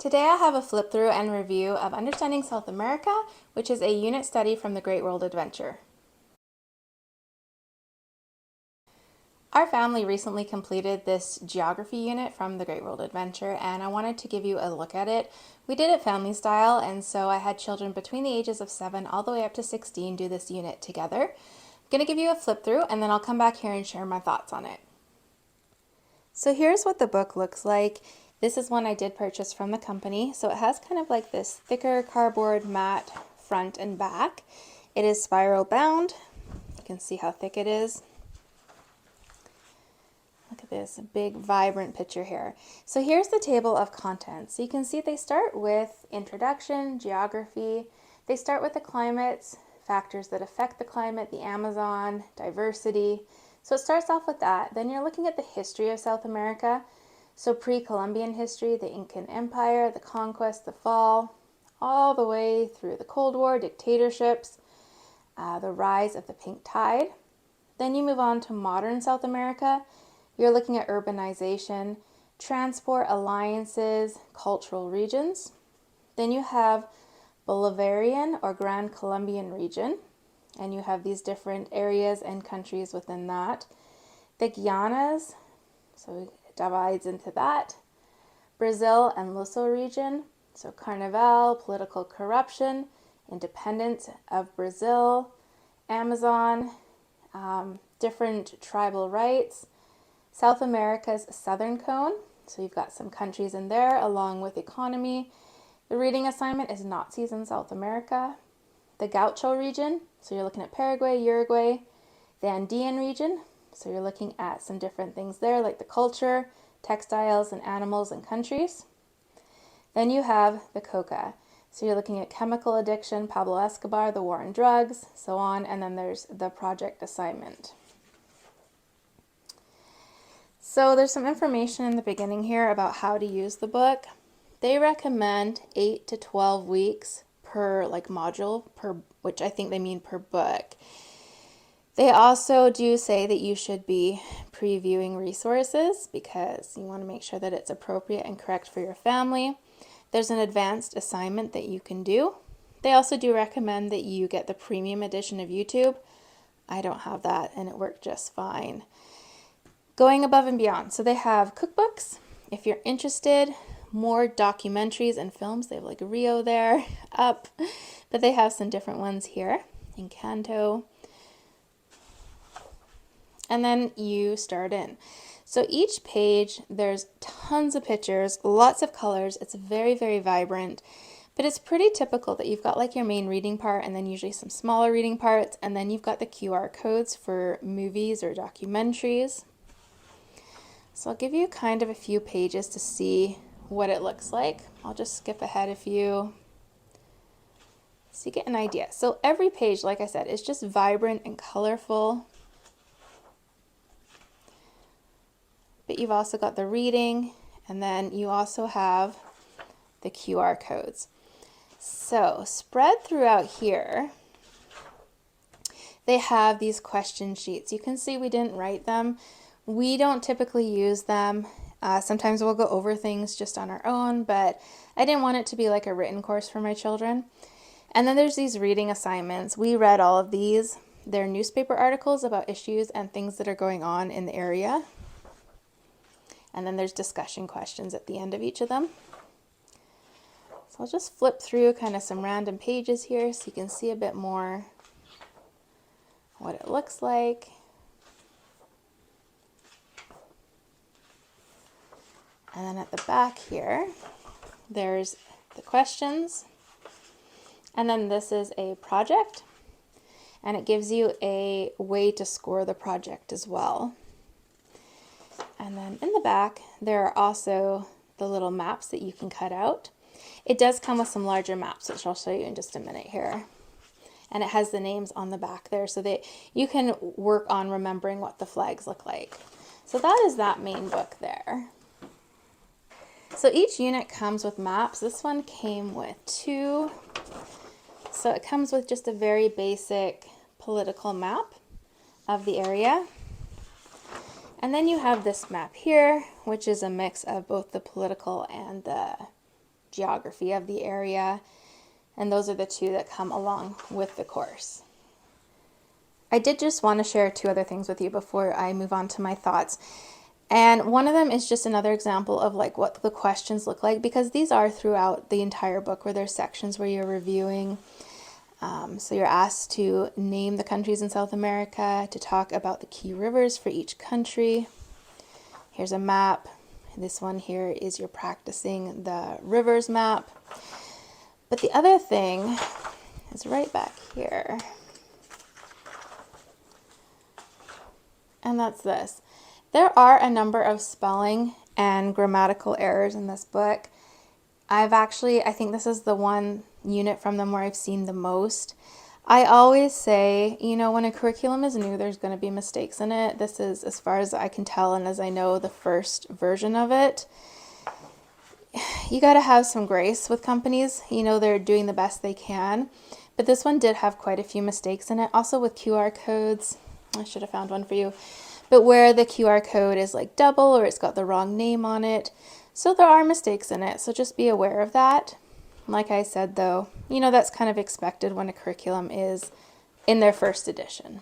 Today I have a flip through and review of Understanding South America, which is a unit study from the Great World Adventure. Our family recently completed this geography unit from the Great World Adventure, and I wanted to give you a look at it. We did it family style, and so I had children between the ages of 7 all the way up to 16 do this unit together. I'm going to give you a flip through, and then I'll come back here and share my thoughts on it. So here's what the book looks like. This is one I did purchase from the company. So it has kind of like this thicker cardboard mat front and back. It is spiral bound. You can see how thick it is. Look at this big vibrant picture here. So here's the table of contents. So you can see they start with introduction, geography. They start with the climates, factors that affect the climate, the Amazon, diversity. So it starts off with that. Then you're looking at the history of South America. So pre-Columbian history, the Incan Empire, the conquest, the fall, all the way through the Cold War, dictatorships, the rise of the pink tide. Then you move on to modern South America. You're looking at urbanization, transport alliances, cultural regions. Then you have Bolivarian or Grand Colombian region, and you have these different areas and countries within that. The Guianas, so it divides into that. Brazil and Luso region, so Carnival, political corruption, independence of Brazil, Amazon, different tribal rights. South America's southern cone, so you've got some countries in there along with economy. The reading assignment is Nazis in South America. The Gaucho region, so you're looking at Paraguay, Uruguay. The Andean region, so you're looking at some different things there like the culture, textiles, and animals and countries. Then you have the coca, so you're looking at chemical addiction, Pablo Escobar, the war on drugs, so on, and then there's the project assignment. So there's some information in the beginning here about how to use the book. They recommend 8 to 12 weeks per module, which I think they mean per book. They also do say that you should be previewing resources because you want to make sure that it's appropriate and correct for your family. There's an advanced assignment that you can do. They also do recommend that you get the premium edition of YouTube. I don't have that and it worked just fine. Going above and beyond. So they have cookbooks. If you're interested, more documentaries and films. They have like Rio there up, but they have some different ones here. Encanto. And then you start in. So each page, there's tons of pictures, lots of colors. It's very, very vibrant, but it's pretty typical that you've got like your main reading part and then usually some smaller reading parts. And then you've got the QR codes for movies or documentaries. So I'll give you kind of a few pages to see what it looks like. I'll just skip ahead a few so you get an idea. So every page, like I said, is just vibrant and colorful. But you've also got the reading, and then you also have the QR codes. So spread throughout here, they have these question sheets. You can see we didn't write them. We don't typically use them. Sometimes we'll go over things just on our own, but I didn't want it to be like a written course for my children. And then there's these reading assignments. We read all of these. They're newspaper articles about issues and things that are going on in the area. And then there's discussion questions at the end of each of them. So I'll just flip through kind of some random pages here so you can see a bit more what it looks like. And then at the back here, there's the questions. And then this is a project. And it gives you a way to score the project as well. And then in the back, there are also the little maps that you can cut out. It does come with some larger maps, which I'll show you in just a minute here. And it has the names on the back there so that you can work on remembering what the flags look like. So that is that main book there. So each unit comes with maps. This one came with 2. So it comes with just a very basic political map of the area. And then you have this map here, which is a mix of both the political and the geography of the area. And those are the two that come along with the course. I did just want to share two other things with you before I move on to my thoughts. And one of them is just another example of like what the questions look like, because these are throughout the entire book where there's sections where you're reviewing. So you're asked to name the countries in South America, to talk about the key rivers for each country. Here's a map. This one here is you're practicing the rivers map. But the other thing is right back here. And that's this. There are a number of spelling and grammatical errors in this book. I think this is the one unit from them where I've seen the most. I always say, when a curriculum is new, there's going to be mistakes in it. This is, as far as I can tell and as I know, the first version of it. You got to have some grace with companies. They're doing the best they can. But this one did have quite a few mistakes in it. Also with QR codes. I should have found one for you. But where the QR code is like double or it's got the wrong name on it. So there are mistakes in it. So just be aware of that. Like I said, though, that's kind of expected when a curriculum is in their first edition.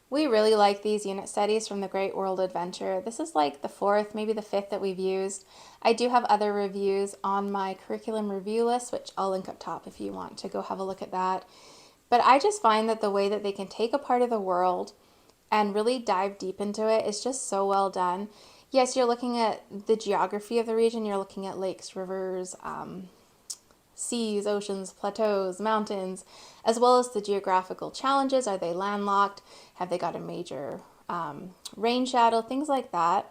We really like these unit studies from the Great World Adventure. This is like the fourth, maybe the fifth that we've used. I do have other reviews on my curriculum review list, which I'll link up top if you want to go have a look at that. But I just find that the way that they can take a part of the world and really dive deep into it is just so well done. Yes, you're looking at the geography of the region. You're looking at lakes, rivers, seas, oceans, plateaus, mountains, as well as the geographical challenges. Are they landlocked? Have they got a major rain shadow? Things like that.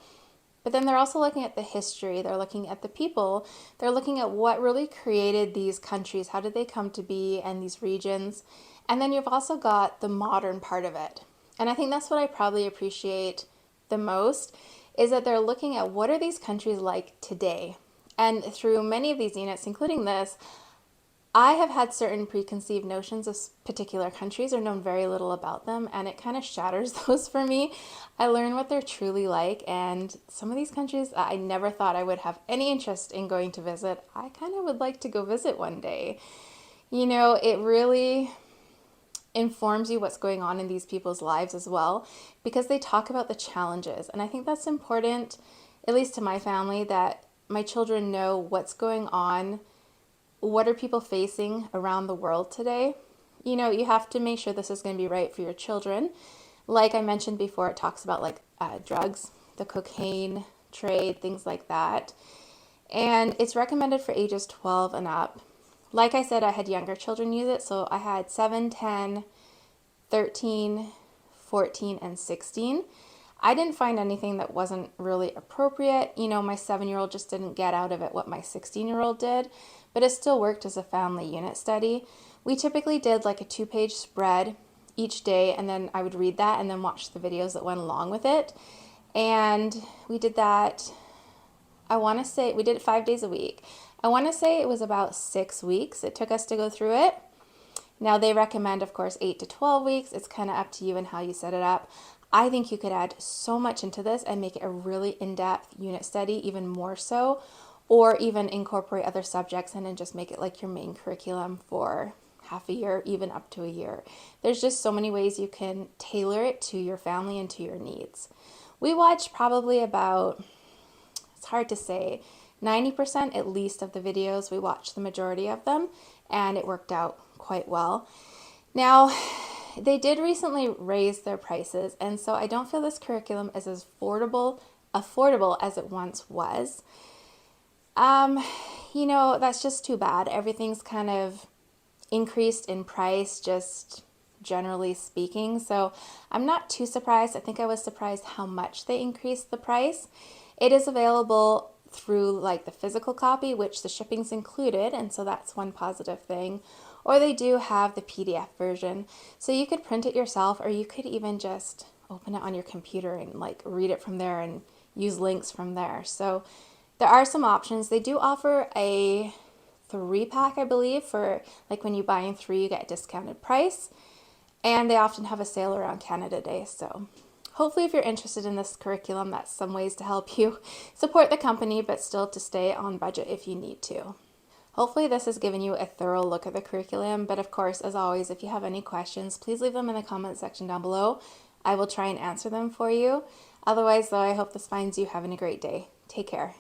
But then they're also looking at the history. They're looking at the people. They're looking at what really created these countries. How did they come to be, and these regions? And then you've also got the modern part of it. And I think that's what I probably appreciate the most, is that they're looking at what are these countries like today. And through many of these units, including this, I have had certain preconceived notions of particular countries or known very little about them, and it kind of shatters those for me. I learn what they're truly like, and some of these countries that I never thought I would have any interest in going to visit, I kind of would like to go visit one day. It really informs you what's going on in these people's lives as well, because they talk about the challenges. And I think that's important, at least to my family, that my children know what's going on. What are people facing around the world today? You have to make sure this is going to be right for your children. Like I mentioned before, it talks about like drugs, the cocaine trade, things like that. And it's recommended for ages 12 and up. Like I said, I had younger children use it. So I had 7, 10, 13, 14, and 16. I didn't find anything that wasn't really appropriate. My 7-year-old just didn't get out of it what my 16-year-old did, but it still worked as a family unit study. We typically did like a 2-page spread each day, and then I would read that and then watch the videos that went along with it. And we did that, I want to say, we did it 5 days a week. I want to say it was about 6 weeks it took us to go through it. Now they recommend, of course, 8 to 12 weeks. It's kind of up to you and how you set it up. I think you could add so much into this and make it a really in-depth unit study, even more so, or even incorporate other subjects in and just make it like your main curriculum for half a year, even up to a year. There's just so many ways you can tailor it to your family and to your needs. We watched probably about, it's hard to say, 90% at least of the videos. We watched the majority of them, and it worked out quite well. Now, they did recently raise their prices, and so I don't feel this curriculum is as affordable as it once was. That's just too bad. Everything's kind of increased in price, just generally speaking. So I'm not too surprised. I think I was surprised how much they increased the price. It is available through like the physical copy, which the shipping's included, and so that's one positive thing. Or they do have the PDF version, so you could print it yourself, or you could even just open it on your computer and like read it from there and use links from there. So there are some options. They do offer a 3-pack, I believe, for like when you buy in 3, you get a discounted price, and they often have a sale around Canada Day. So hopefully if you're interested in this curriculum, that's some ways to help you support the company, but still to stay on budget if you need to. Hopefully this has given you a thorough look at the curriculum, but of course, as always, if you have any questions, please leave them in the comment section down below. I will try and answer them for you. Otherwise, though, I hope this finds you having a great day. Take care.